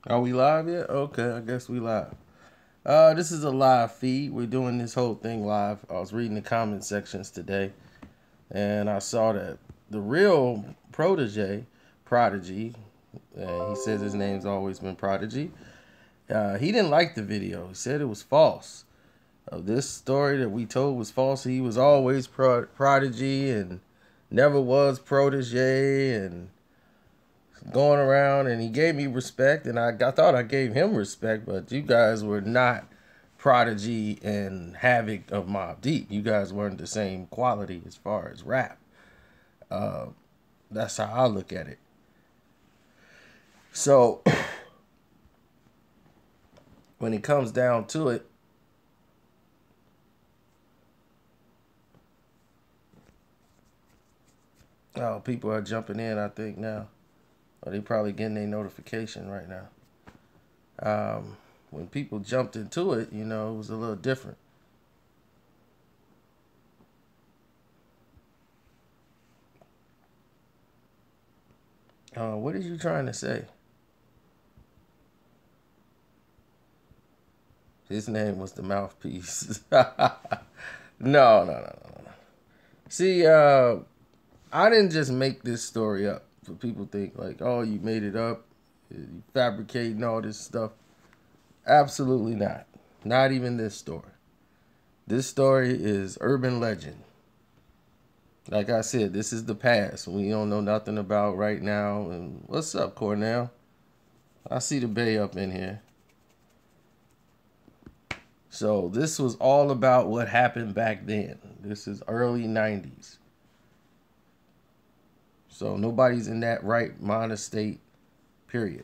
Are we live yet? Okay, I guess we live. This is a live feed. We're doing this whole thing live. I was reading the comment sections today, and I saw that the real Prodigy, he says his name's always been Prodigy. He didn't like the video. He said it was false. This story that we told was false. He was always Prodigy and never was Protege and going around, and he gave me respect, and I thought I gave him respect, but you guys were not Prodigy and Havoc of Mobb Deep. You guys weren't the same quality as far as rap. That's how I look at it. So when it comes down to it, oh, people are jumping in, I think, now. Or they probably getting their notification right now. When people jumped into it, it was a little different. What are you trying to say? His name was the mouthpiece. No. See, I didn't just make this story up for people to think like, oh, you made it up, you fabricating all this stuff. Absolutely not. Not even this story. This story is urban legend. Like I said, this is the past. We don't know nothing about right now. And what's up, Cornell? I see the Bay up in here. So this was all about what happened back then. This is early 90s. So nobody's in that right mind of state, period.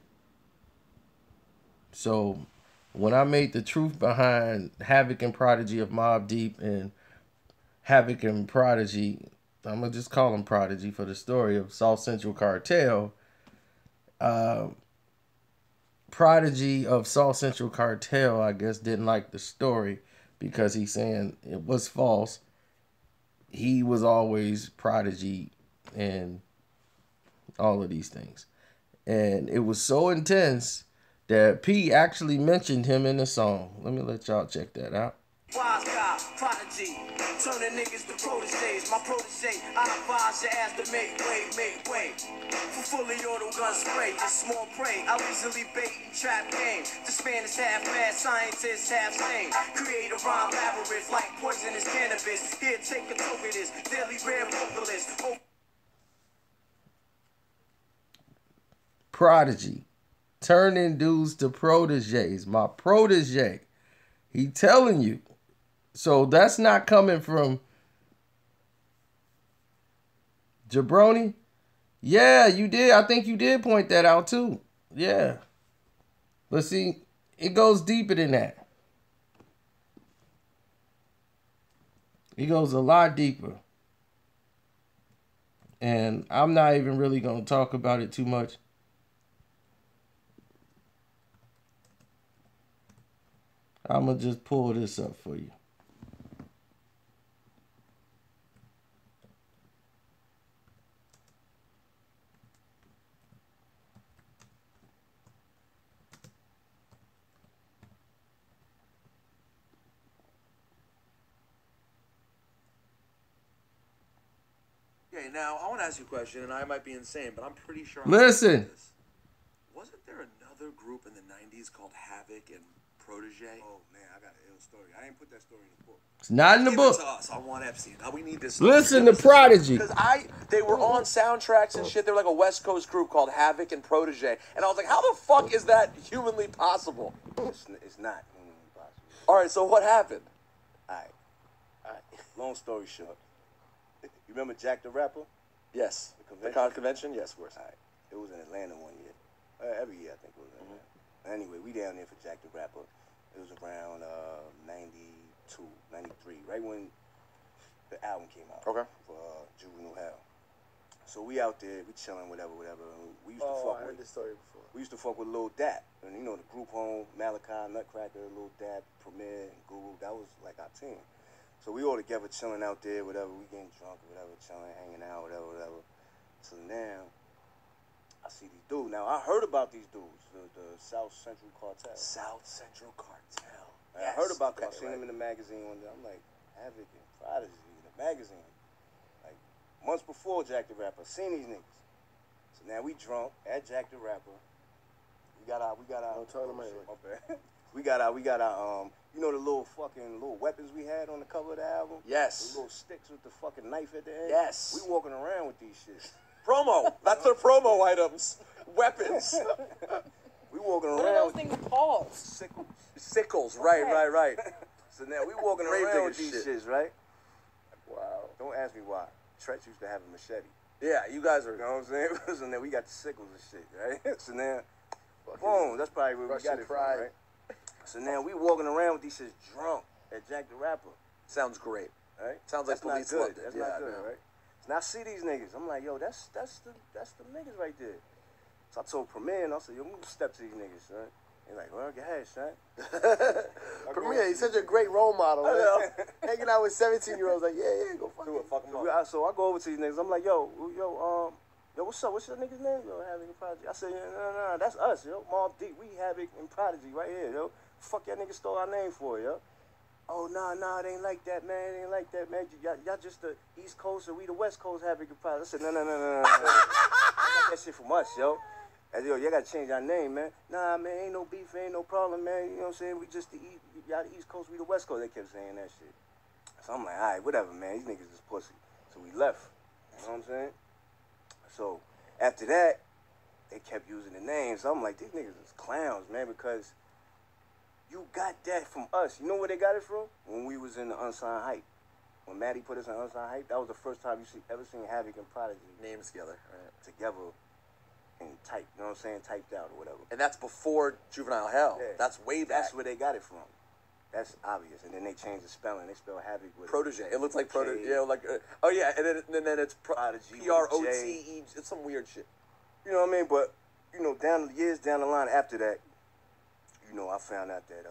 So when I made the truth behind Havoc and Prodigy of Mobb Deep and Havoc and Prodigy, I'm going to just call him Prodigy for the story of South Central Cartel. Prodigy of South Central Cartel, I guess, didn't like the story because he's saying it was false. He was always Prodigy and all of these things. And it was so intense that P actually mentioned him in the song. Let me let y'all check that out. Wise guy, Prodigy, turning niggas to proteges. My protege, I advise your ass to make way. For fully auto gun spray, just small prey. I'll easily bait and trap game. The span is half mad, scientists half sane. Create a rhyme labyrinth like poisonous cannabis. Here, take a toke of this, daily rare vocalist. Oh. Prodigy, turning dudes to proteges. My protege. He telling you. So that's not coming from Jabroni. Yeah, you did. I think you did point that out too. Yeah. But see, it goes deeper than that. It goes a lot deeper. And I'm not even really going to talk about it too much. I'm going to just pull this up for you. Okay, now I want to ask you a question, and I might be insane, but I'm pretty sure. Listen. Wasn't there another group in the '90s called Havoc and Protege? Oh man, I got an ill story. I ain't put that story in the book. It's not in the book. Give it to us. I want Epstein. Now we need this. Listen to Prodigy. Because they were on soundtracks and shit. They were like a West Coast group called Havoc and Protege, and I was like, how the fuck is that humanly possible? It's not humanly possible. All right, so what happened? All right. Long story short, you remember Jack the Rapper? Yes. The convention? Yes, of course. All right. It was in Atlanta one year. Every year, I think it was in Atlanta. Anyway, we down there for Jack the Rapper. It was around 92, 93, right when the album came out. Okay. For Juvenile Hell. So we out there, we chilling, whatever. We used to fuck I heard with this story before. We used to fuck with Lil Dap. And you know, the group home, Malachi, Nutcracker, Lil Dap, Premier, and Google. That was like our team. So we all together chilling out there, whatever. We getting drunk, whatever, chilling, hanging out, whatever. So now, I see these dudes. Now, I heard about these dudes, the South Central Cartel. South Central Cartel. I heard about them. I seen them in the magazine one day. I'm like, Havoc and Prodigy in the magazine. Like, months before Jack the Rapper, seen these niggas. So now we drunk at Jack the Rapper. We got our Don't tell them anyway. we got our, you know the little weapons we had on the cover of the album? Yes. The little sticks with the fucking knife at the end? Yes. We walking around with these shits. Promo. That's their promo items. Weapons. We walking What are around those things called? sickles. Sickles. Right. So now we walking Grave around digger with these shit. shits, right? Wow. Don't ask me why. Treach used to have a machete. Yeah, you guys You are. know what I'm saying? So now we got the sickles and shit, right? So now, boom, that's probably where we Russian got it from, pride. right? So now we walking around with these shits drunk at Jack the Rapper, Sounds great. right? Sounds like That's not police good. loved it. That's Yeah, not good, no. right? So now I see these niggas. I'm like, yo, that's the niggas right there. So I told Premier, and I said, yo, move step to these niggas, son. He's like, well, go ahead, son. Premier, he's such a great role model. Man. Hanging out with 17-year-olds, like, yeah, go fuck it. Fuck 'em So, up. so I go over to these niggas. I'm like, yo, what's up? What's your niggas' name? Yo, Havoc and Prodigy. I said, no, that's us, yo. Mob Deep. We Havoc and Prodigy right here, yo. Fuck y'all niggas stole our name for, yo. Oh, nah, it ain't like that, man. It ain't like that, man. Y'all just the East Coast or we the West Coast Havoc and Prodigy. I said, no. I got that shit from us, yo. And yo, y'all gotta change our name, man. Nah, man, ain't no beef, ain't no problem, man. You know what I'm saying? We just y'all the East Coast, we the West Coast. They kept saying that shit. So I'm like, all right, whatever, man. These niggas is pussy. So we left. You know what I'm saying? So after that, they kept using the names. So I'm like, these niggas is clowns, man, because you got that from us. You know where they got it from? When we was in the Unsigned Hype. When Maddie put us in Unsigned Hype, that was the first time you ever seen Havoc and Prodigy Names together. Right. together and typed, you know what I'm saying, typed out or whatever. And that's before Juvenile Hell. Yeah. That's way back. That's where they got it from. That's obvious. And then they changed the spelling. They spell Havoc with Protege. It looks like Protege. J. Yeah, like oh yeah, and then it's Prodigy with Prote. It's some weird shit. You know what I mean? But you know, years down the line after that, you know, I found out that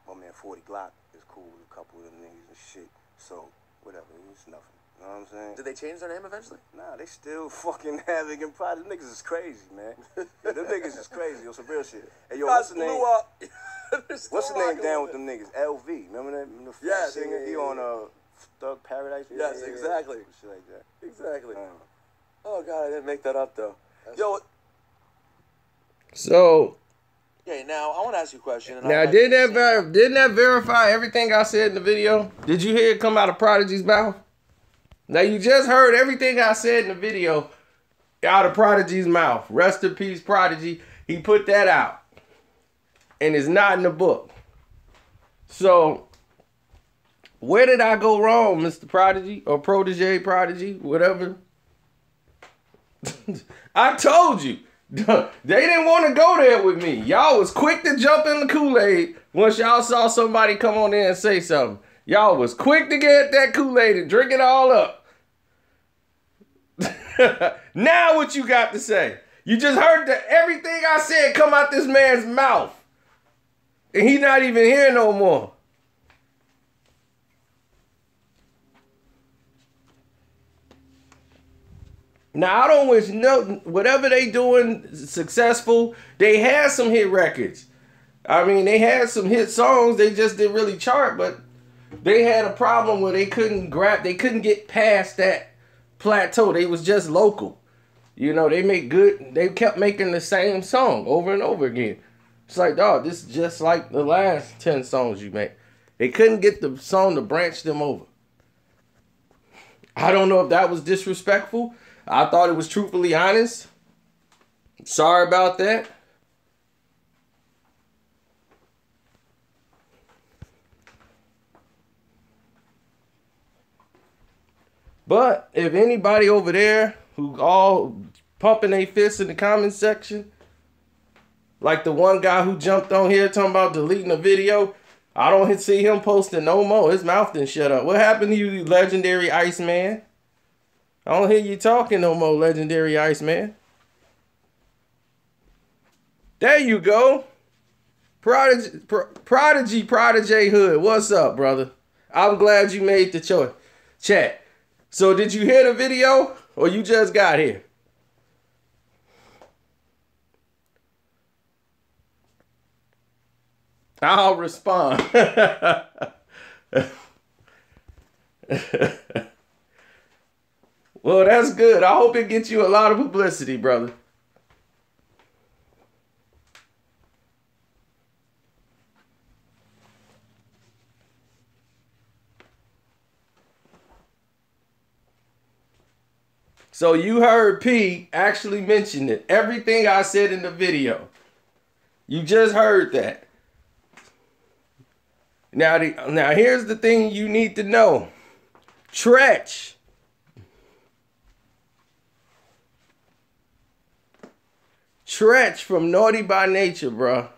my man 40 Glock is cool with a couple of them niggas and shit. So whatever, it's nothing. You know what I'm saying? Did they change their name eventually? Nah, they still fucking Havoc and Prodigy. Them niggas is crazy, man. Yeah, them niggas is crazy. Yo, some real shit. Hey, yo, what's the name? Blew up. What's the name down with them niggas? LV. Remember that? The Yeah, singer? yeah, He yeah, on Thug Paradise? Yes, exactly. Shit like that. Exactly. Oh god, I didn't make that up though. Yo. So Okay, now I want to ask you a question. And now, didn't that verify everything I said in the video? Did you hear it come out of Prodigy's mouth? Now you just heard everything I said in the video out of Prodigy's mouth. Rest in peace, Prodigy. He put that out, and it's not in the book. So where did I go wrong, Mr. Prodigy or Protege Prodigy, whatever? I told you. They didn't want to go there with me. Y'all was quick to jump in the Kool-Aid once y'all saw somebody come on there and say something. Y'all was quick to get that Kool-Aid and drink it all up. Now what you got to say? You just heard everything I said come out this man's mouth. And he not even here no more. Now, I don't wish whatever they doing successful. They had some hit records. I mean, they had some hit songs. They just didn't really chart, but they had a problem where they couldn't get past that plateau. They was just local. You know, they kept making the same song over and over again. It's like, dog, this is just like the last 10 songs you made. They couldn't get the song to branch them over. I don't know if that was disrespectful. I thought it was truthfully honest. Sorry about that. But if anybody over there who all pumping their fists in the comment section, like the one guy who jumped on here talking about deleting a video, I don't see him posting no more. His mouth didn't shut up. What happened to you, legendary Iceman? I don't hear you talking no more, legendary Iceman. There you go. Prodigy Hood. What's up, brother? I'm glad you made the choice. Chat. So did you hear the video or you just got here? I'll respond. Well, that's good. I hope it gets you a lot of publicity, brother. So you heard P actually mention it. Everything I said in the video. You just heard that. Now here's the thing you need to know. Treach. Treach from Naughty by Nature, bro.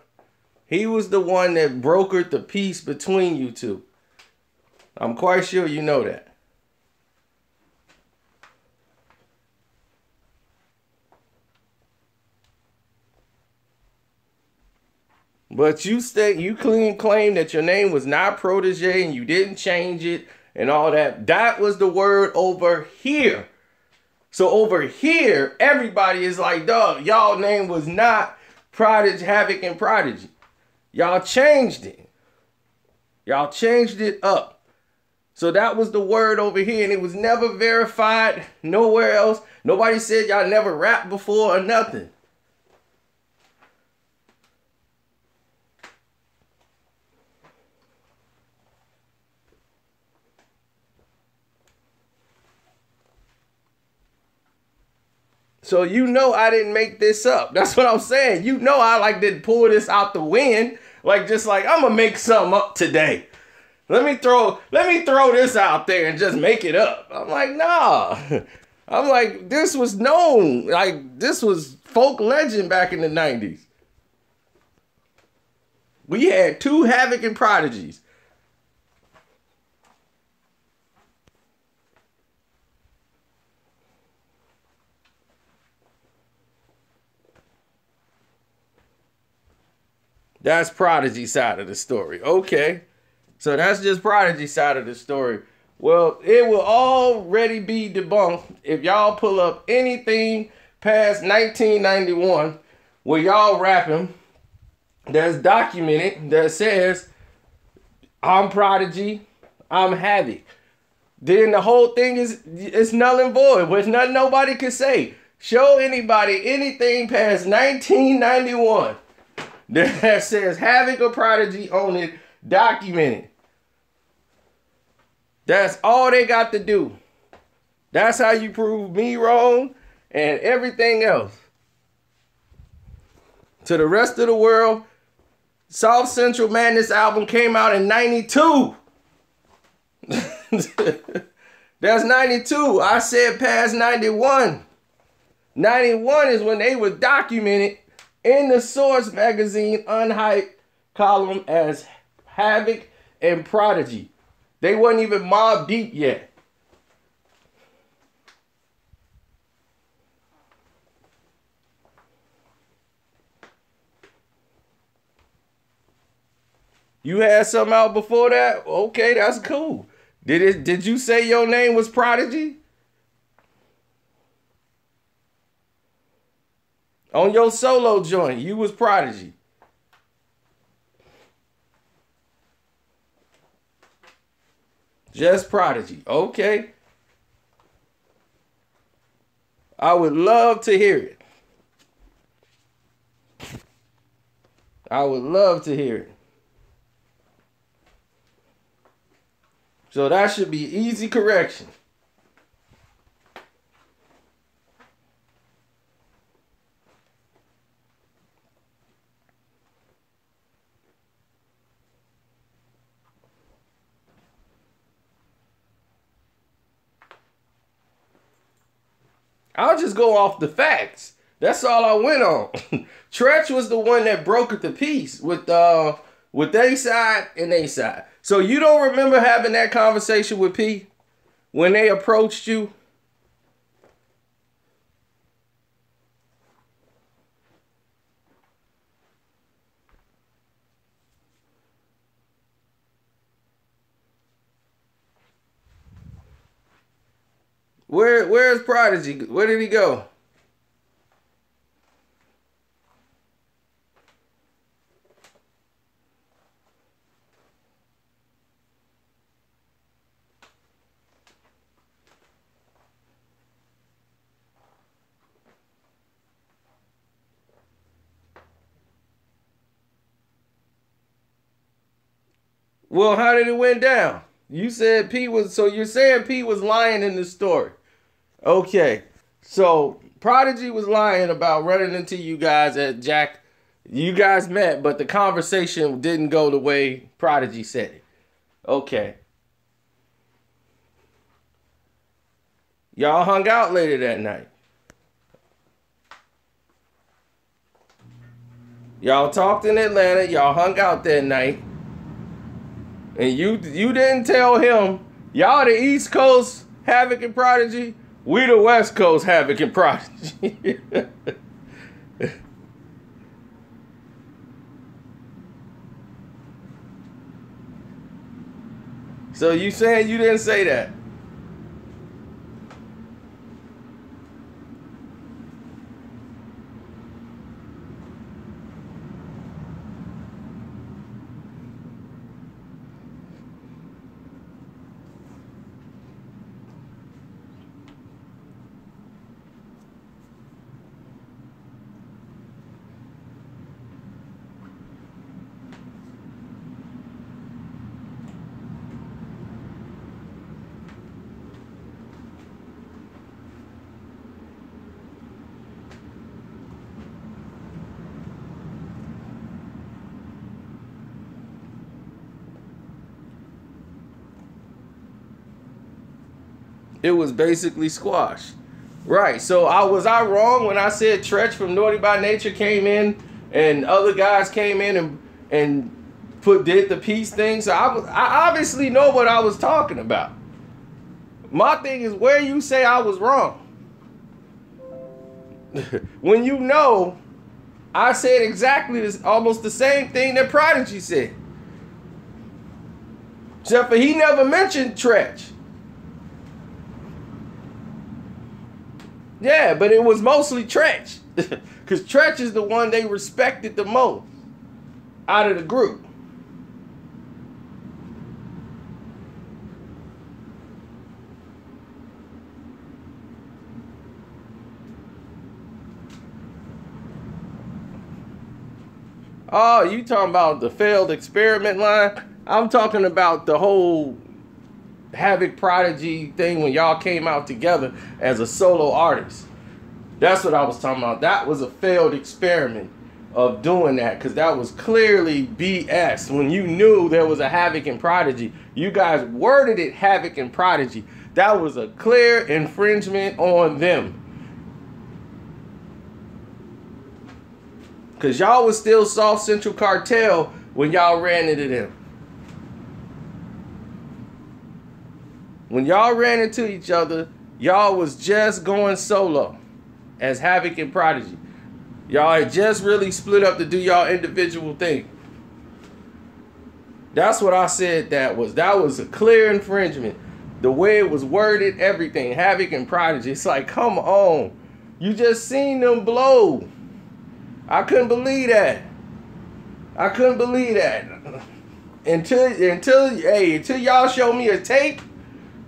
He was the one that brokered the peace between you two. I'm quite sure you know that. But you claim that your name was not Prodeje and you didn't change it and all that. That was the word over here. So over here, everybody is like, dog, y'all name was not Prodigy, Havoc, and Prodigy. Y'all changed it. Y'all changed it up. So that was the word over here, and it was never verified nowhere else. Nobody said y'all never rapped before or nothing. So you know I didn't make this up. That's what I'm saying. You know I didn't pull this out the wind. I'm gonna make something up today. Let me throw this out there and just make it up. I'm like, nah. I'm like, this was known. Like, this was folk legend back in the 90s. We had 2 Havoc and Prodigies. That's Prodigy side of the story. Okay. So that's just Prodigy side of the story. Well, it will already be debunked if y'all pull up anything past 1991 where y'all rapping that's documented that says, I'm Prodigy, I'm Havoc. Then the whole thing is null and void, which nothing nobody can say. Show anybody anything past 1991 that says Havoc or Prodigy on it, documented. That's all they got to do. That's how you prove me wrong and everything else. To the rest of the world, South Central Madness album came out in 92. That's 92. I said past 91. 91 is when they were documented in the Source magazine unhyped column as Havoc and Prodigy. They wasn't even Mobb Deep yet. You had something out before that? Okay, that's cool. Did you say your name was Prodigy? On your solo joint, you was Prodigy. Just Prodigy. Okay. I would love to hear it. I would love to hear it. So that should be easy correction. I'll just go off the facts. That's all I went on. Treach was the one that brokered the peace with their side and their side. So you don't remember having that conversation with P when they approached you? Where's Prodigy? Where did he go? Well, how did it went down? You said P was, so you're saying P was lying in the story. Okay. So Prodigy was lying about running into you guys at Jack. You guys met, but the conversation didn't go the way Prodigy said it. Okay. Y'all hung out later that night. Y'all talked in Atlanta. Y'all hung out that night. And you didn't tell him, y'all the East Coast Havoc and Prodigy. We the West Coast Havoc and Prodigy. So you saying you didn't say that? It was basically squashed. Right. So was I wrong when I said Treach from Naughty by Nature came in and other guys came in and did the peace thing? So I obviously know what I was talking about. My thing is where you say I was wrong. When you know I said exactly this, almost the same thing that Prodigy said. Except for he never mentioned Treach. Yeah, but it was mostly Treach. Because Treach is the one they respected the most out of the group. Oh, you talking about the failed experiment line? I'm talking about the whole Havoc Prodigy thing when y'all came out together as a solo artist. That's what I was talking about. That was a failed experiment of doing that because that was clearly BS. When you knew there was a Havoc and Prodigy, you guys worded it Havoc and Prodigy. That was a clear infringement on them. Because y'all was still South Central Cartel when y'all ran into them. When y'all ran into each other, y'all was just going solo as Havoc and Prodigy. Y'all had just really split up to do y'all individual thing. That's what I said that was. That was a clear infringement. The way it was worded, everything. Havoc and Prodigy. It's like, come on. You just seen them blow. I couldn't believe that. I couldn't believe that. Until y'all show me a tape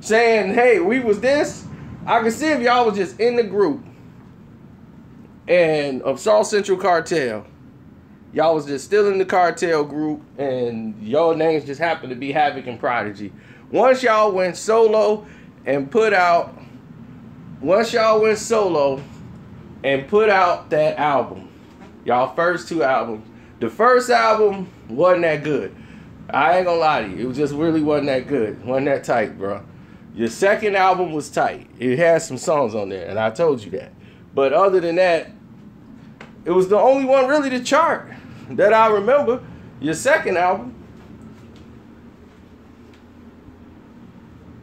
saying, hey, we was this, I can see if y'all was just in the group and of South Central Cartel. Y'all was just still in the cartel group and your names just happened to be Havoc and Prodigy. Once y'all went solo and put out that album, y'all first two albums, the first album wasn't that good. I ain't gonna lie to you. It was just really wasn't that good. Wasn't that tight, bro. Your second album was tight. It had some songs on there, and I told you that. But other than that, it was the only one really to chart that I remember. Your second album.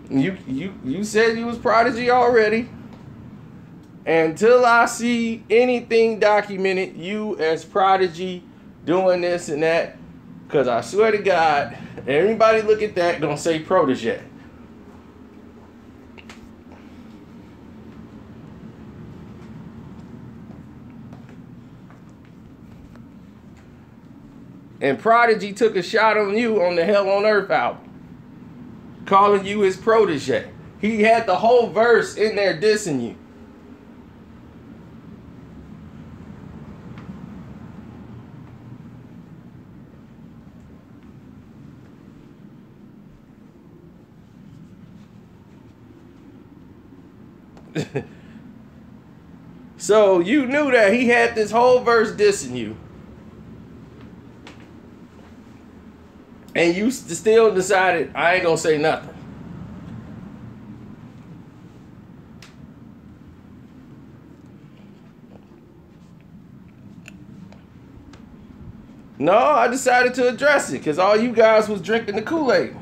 You said you was Prodigy already. Until I see anything documented, you as Prodigy doing this and that, because I swear to God, everybody look at that gonna say Prodeje. And Prodigy took a shot on you on the Hell on Earth album, calling you his protege. He had the whole verse in there dissing you. So you knew that he had this whole verse dissing you. And you still decided, I ain't gonna say nothing. No, I decided to address it because all you guys was drinking the Kool-Aid.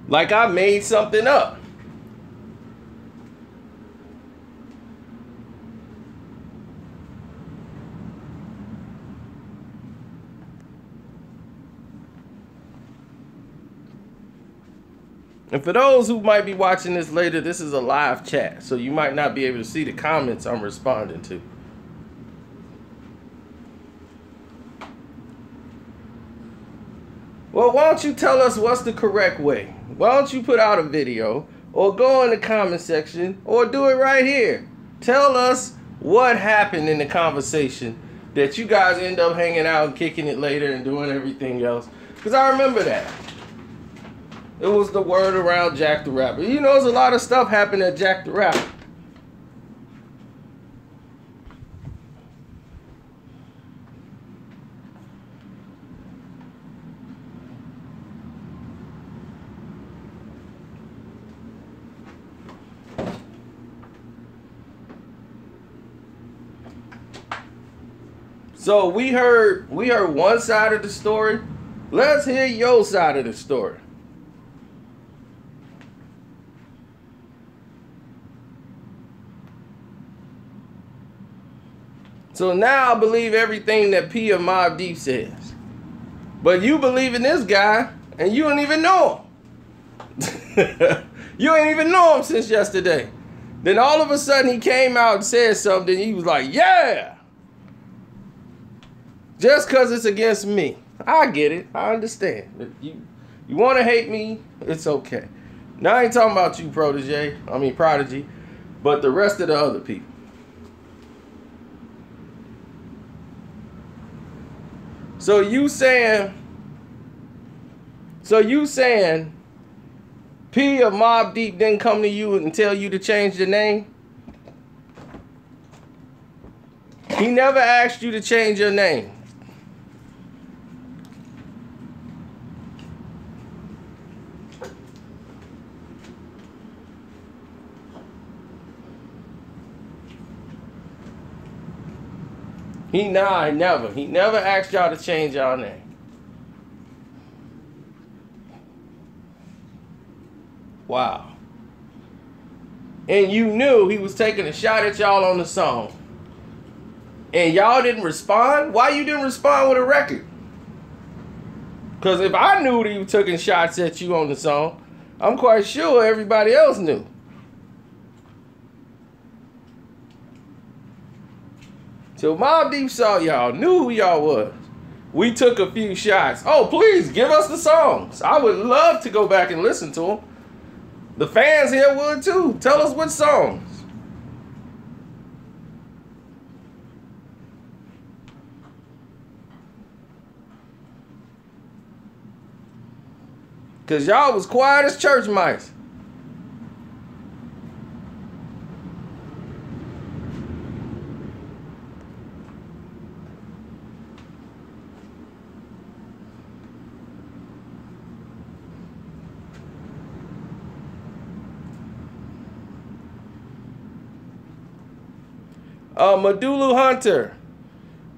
Like I made something up. And for those who might be watching this later, this is a live chat, so you might not be able to see the comments I'm responding to. Well, why don't you tell us what's the correct way? Why don't you put out a video or go in the comment section or do it right here? Tell us what happened in the conversation that you guys end up hanging out and kicking it later and doing everything else. Because I remember that. It was the word around Jack the Rapper. You know, there's a lot of stuff happened at Jack the Rapper. So we heard one side of the story. Let's hear your side of the story. So now I believe everything that P of Mobb Deep says. But you believe in this guy and you don't even know him. You ain't even know him since yesterday. Then all of a sudden he came out and said something. He was like, yeah. Just because it's against me. I get it. I understand. If you want to hate me, it's okay. Now I ain't talking about you, Prodigy, but the rest of the other people. So you saying P of Mobb Deep didn't come to you and tell you to change the name? He never asked you to change your name. He never asked y'all to change y'all name. Wow. And you knew he was taking a shot at y'all on the song. And y'all didn't respond? Why you didn't respond with a record? Because if I knew that he was taking shots at you on the song, I'm quite sure everybody else knew. So Mobb Deep saw y'all, knew who y'all was. We took a few shots. Oh, please, give us the songs. I would love to go back and listen to them. The fans here would too. Tell us which songs. Because y'all was quiet as church mice. Madulu Hunter.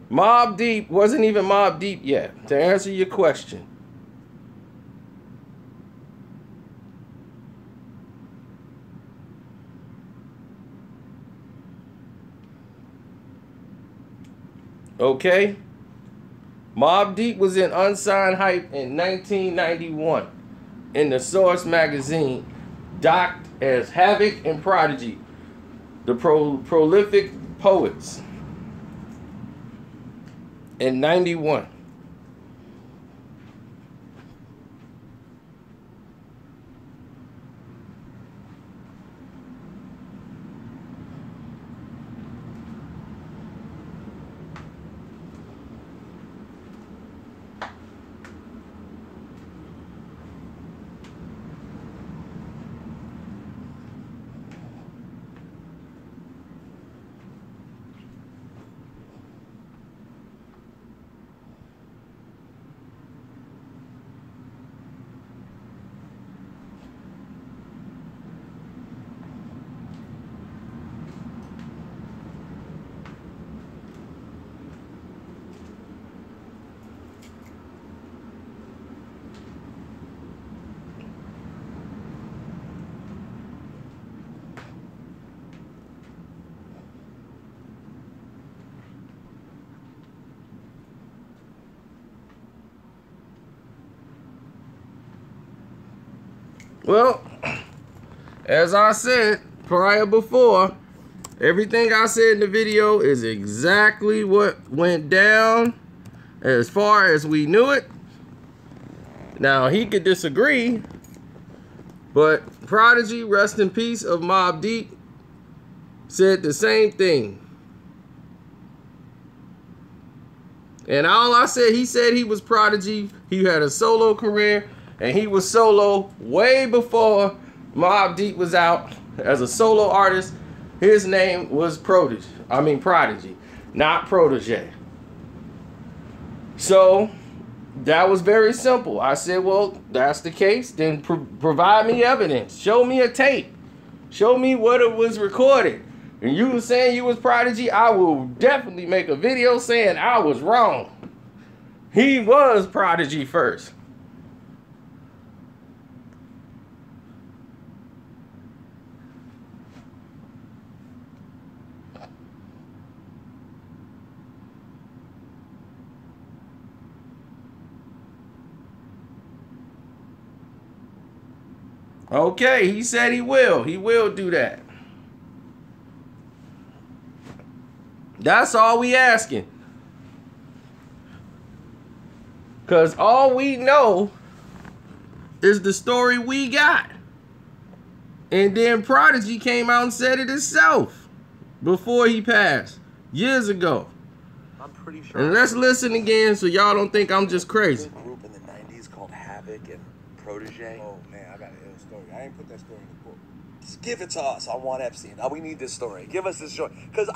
Mobb Deep wasn't even Mobb Deep yet, to answer your question. Okay? Mobb Deep was in Unsigned Hype in 1991 in the Source magazine, docked as Havoc and Prodigy, the prolific poets, in 91. Well, as I said before, everything I said in the video is exactly what went down as far as we knew it. Now, he could disagree, but Prodigy, rest in peace, of Mobb Deep, said the same thing. And all I said, he said he was Prodigy. He had a solo career, and he was solo way before Mobb Deep was out as a solo artist. His name was Prodigy, not Prodeje. So that was very simple. I said, well, that's the case. Then provide me evidence. Show me a tape. Show me what it was recorded. And you were saying you was Prodigy, I will definitely make a video saying I was wrong. He was Prodigy first. Okay, he said he will. He will do that. That's all we asking. Because all we know is the story we got. And then Prodigy came out and said it himself before he passed, years ago. I'm pretty sure. And let's listen again so y'all don't think I'm just crazy. A group in the 90s called Havoc and Prodeje. Oh, man, I got an ill story. I ain't put that story in the book. Just give it to us. I want Epstein. We need this story. Give us this story. Because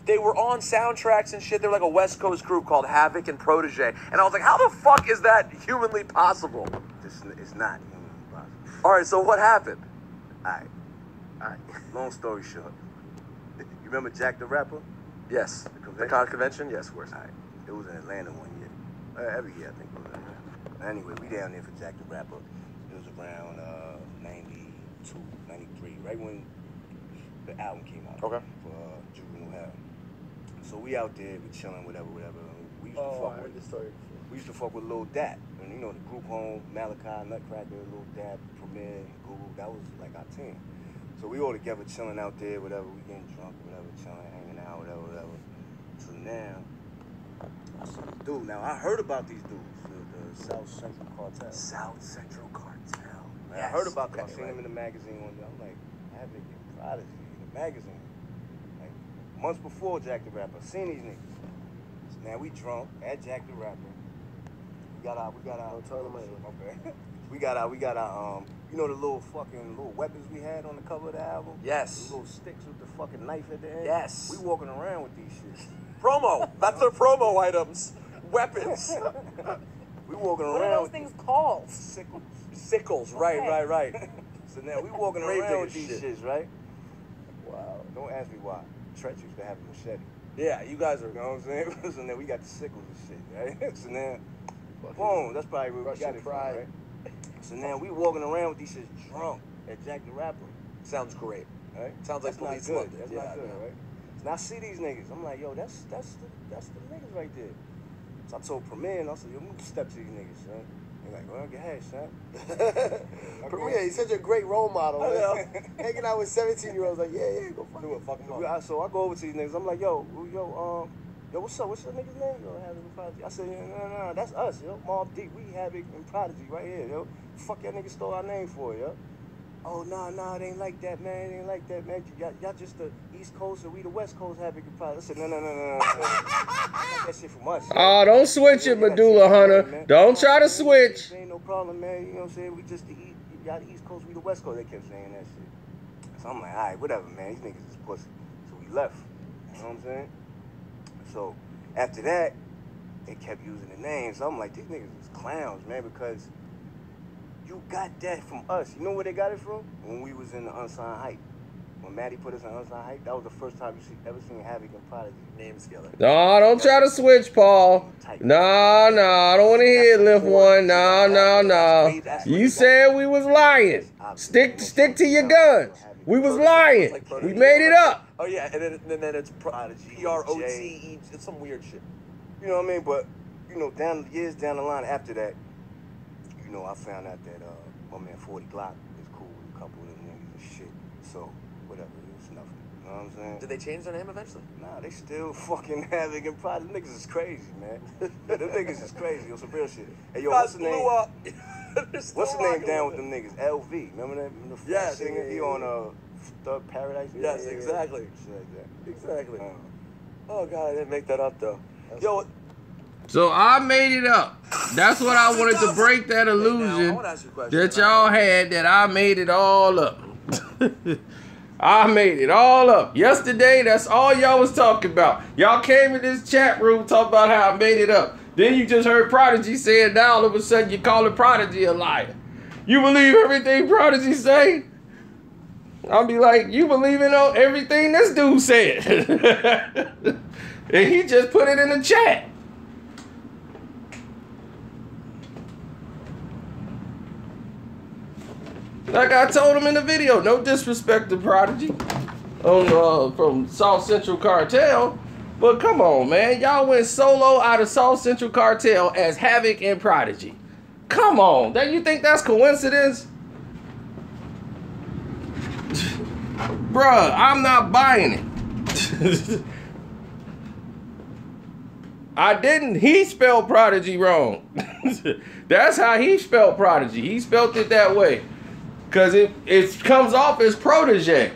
they were on soundtracks and shit. They were like a West Coast group called Havoc and Prodeje. And I was like, how the fuck is that humanly possible? It's not humanly possible. All right, so what happened? All right. Long story short. You remember Jack the Rapper? Yes. The convention? Yes, of course. All right. It was in Atlanta one year. Every year, I think it was in Atlanta. Anyway, we down there for Jack the Rapper. It was around 92, 93, right when the album came out. Okay. For Juvenile Hell. So we out there, we chilling, whatever. We used to fuck with this story. We used to fuck with Lil Dat. And you know, the group home, Malachi, Nutcracker, Lil Dat, Premier, Google, that was like our team. So we all together chilling out there, whatever, we getting drunk, whatever, chilling, hanging out, whatever. So now, I saw this dude. Now, I heard about these dudes, the South Central Cartel. South Central Cartel. Yes. I heard about them. I seen them in the magazine one day. I'm like, Havoc and Prodigy in the magazine. Like, months before Jack the Rapper, I seen these niggas. So now we drunk at Jack the Rapper. We got our. Don't tell them Okay. We got our, you know the little weapons we had on the cover of the album? Yes. The little sticks with the fucking knife at the end? Yes. We walking around with these shits. Promo. That's their promo items. Weapons. We walking What are around those things called? sickles. Sickles. Okay. Right. So now we walking Grave around with digger these shit. shits, right? Wow. Don't ask me why. Treach used to have a machete. Yeah, you guys are. You know what I'm saying? So now we got the sickles and shit, right? So now, boom, that's probably where we got it from, right? So now we walking around with these shits drunk at Jack the Rapper. Sounds great. Right? Sounds like That's not police good. loved it. That's Yeah, not good, no. right? So now I see these niggas. I'm like, yo, that's the niggas right there. So I told Premier, and I said, yo, move step to these niggas, son. They're like, well, go ahead, son. Premier, he's such a great role model. I know. Man. Hanging out with 17-year-olds, like, yeah, go fuck Do it. it, fuck 'em up. So I go over to these niggas. I'm like, yo, what's up? What's your nigga's name? Yo, Havoc and Prodigy. I said, no, that's us, yo. Mobb Deep, we Havoc and Prodigy right here, yo. Fuck that nigga stole our name for, yo. Oh, nah, it ain't like that, man. It ain't like that, man. Y'all just the East Coast and we the West Coast Havoc and Prodigy. I said, no. Got that shit from us. Oh, don't switch it, Medulla Hunter. Don't try to switch. Ain't no problem, man. You know what I'm saying? We just y'all the East Coast, we the West Coast. They kept saying that shit. So I'm like, all right, whatever, man. These niggas is pussy. So we left. You know what I'm saying? So after that, they kept using the names. So I'm like, these niggas is clowns, man, because you got that from us. You know where they got it from? When we was in the Unsigned Hype. When Maddie put us in Unsigned Hype, that was the first time you ever seen Havoc and Prodigy names together. No, don't try to switch, Paul. No, I don't want to hear lift one. No. You said we was lying. Stick to your guns. We was lying. We made it up. Oh yeah, and then it's Prodigy, Protege. It's some weird shit. You know what I mean? But you know, years down the line after that, you know, I found out that my man 40 Glock is cool a couple of them niggas and shit. So, whatever, it's nothing. You know what I'm saying? Did they change their name eventually? Nah, they still fucking Havoc and Prodigy. Them niggas is crazy, man. Them niggas is crazy on some real shit. Hey, yo, what's the name? What's the name down with them niggas? LV. Remember that? Yeah, singer? He on Thug Paradise? Yes, exactly. Shit like that. Exactly. Oh, God, I didn't make that up, though. Yo, So I made it up. That's what I wanted to break that illusion that y'all had that I made it all up. I made it all up. Yesterday, that's all y'all was talking about. Y'all came in this chat room talking about how I made it up. Then you just heard Prodigy say it. Now all of a sudden you call Prodigy a liar. You believe everything Prodigy say? I'll be like, you believe in everything this dude said. And he just put it in the chat. Like I told him in the video, no disrespect to Prodigy from South Central Cartel, but come on, man. Y'all went solo out of South Central Cartel as Havoc and Prodigy. Come on. Don't you think that's coincidence? Bruh, I'm not buying it. I didn't. He spelled Prodigy wrong. That's how he spelled Prodigy. He spelled it that way. Because it comes off as Prodeje.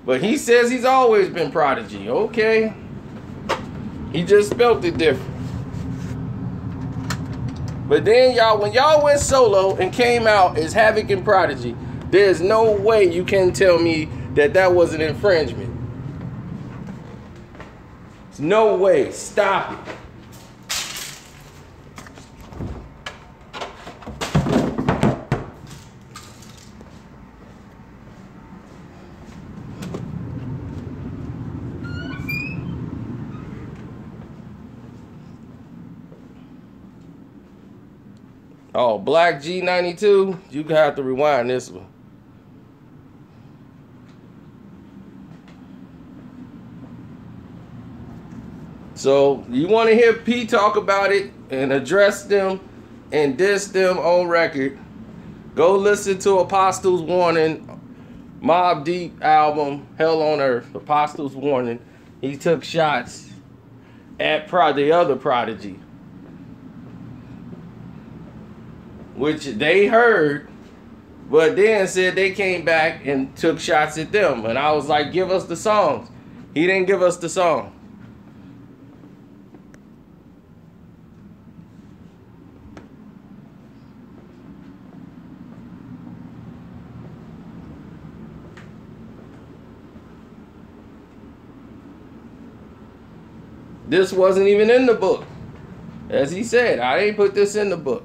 But he says he's always been Prodigy. Okay. He just spelled it different. But then when y'all went solo and came out as Havoc and Prodigy, there's no way you can tell me that was an infringement. There's no way. Stop it. Oh, Black G92, you have to rewind this one. So, you want to hear P talk about it and address them and diss them on record, go listen to Apostles Warning, Mobb Deep album, Hell on Earth, Apostles Warning. He took shots at the other Prodigy, which they heard, but then said they came back and took shots at them. And I was like, give us the songs. He didn't give us the song. This wasn't even in the book. As he said, I didn't put this in the book.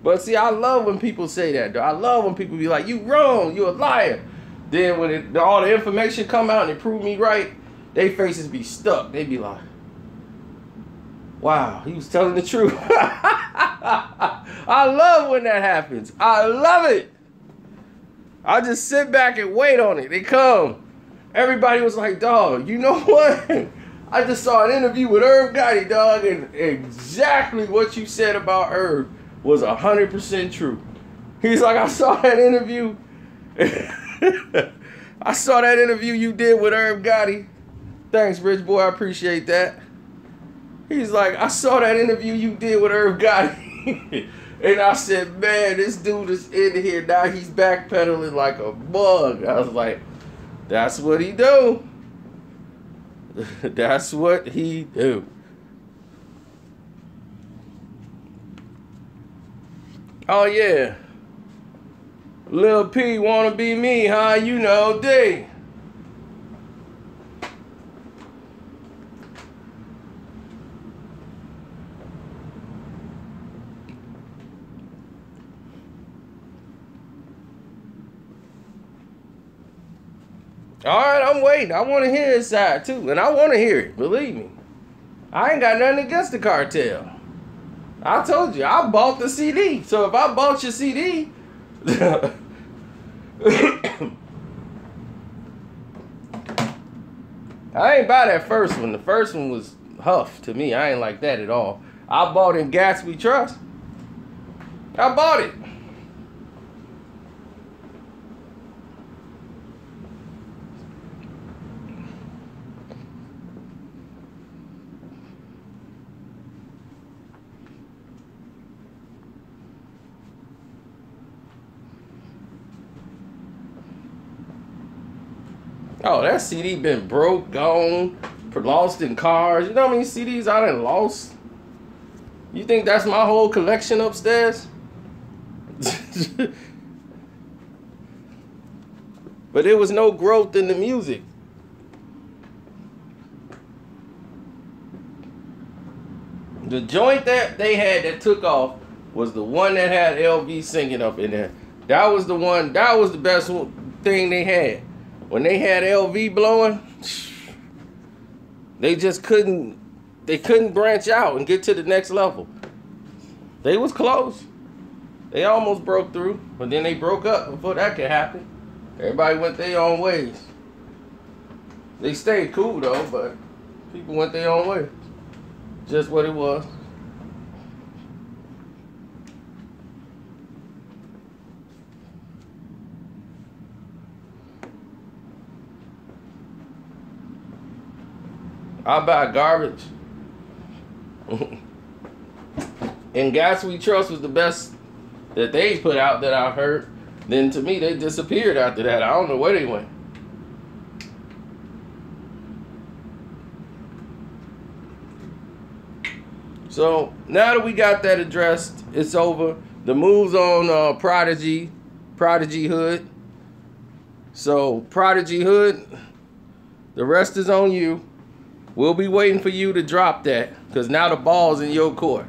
But see, I love when people say that, though. I love when people be like, you wrong, you a liar. Then when all the information come out and it prove me right, they faces be stuck. They be like, wow, he was telling the truth. I love when that happens. I love it. I just sit back and wait on it. They come. Everybody was like, dog, you know what? I just saw an interview with Irv Gotti, dog, and exactly what you said about Irv was 100% true. He's like, I saw that interview. I saw that interview you did with Irv Gotti. Thanks, Rich Boy. I appreciate that. He's like, I saw that interview you did with Irv Gotti. And I said, man, this dude is in here. Now he's backpedaling like a bug. I was like, that's what he do. That's what he do. Oh, yeah. Lil P wanna be me, huh? You know, D. All right, I'm waiting. I want to hear his side, too. And I want to hear it. Believe me. I ain't got nothing against the cartel. I told you, I bought the CD. So if I bought your CD... I ain't buy that first one. The first one was huff to me. I ain't like that at all. I bought In Gas We Trust. I bought it. Oh, that CD been broke, gone, lost in cars. You know how many CDs I done lost? You think that's my whole collection upstairs? But there was no growth in the music. The joint that they had that took off was the one that had LV singing up in there. That was the one, that was the best thing they had. When they had LV blowing, they just couldn't branch out and get to the next level. They was close. They almost broke through, but then they broke up before that could happen. Everybody went their own ways. They stayed cool though, but people went their own way. Just what it was. I buy garbage. And Gas We Trust was the best that they put out that I heard. Then to me, they disappeared after that. I don't know where they went. So now that we got that addressed, it's over. The move's on Prodigy Hood. So Prodigy Hood, the rest is on you. We'll be waiting for you to drop that, because now the ball's in your court.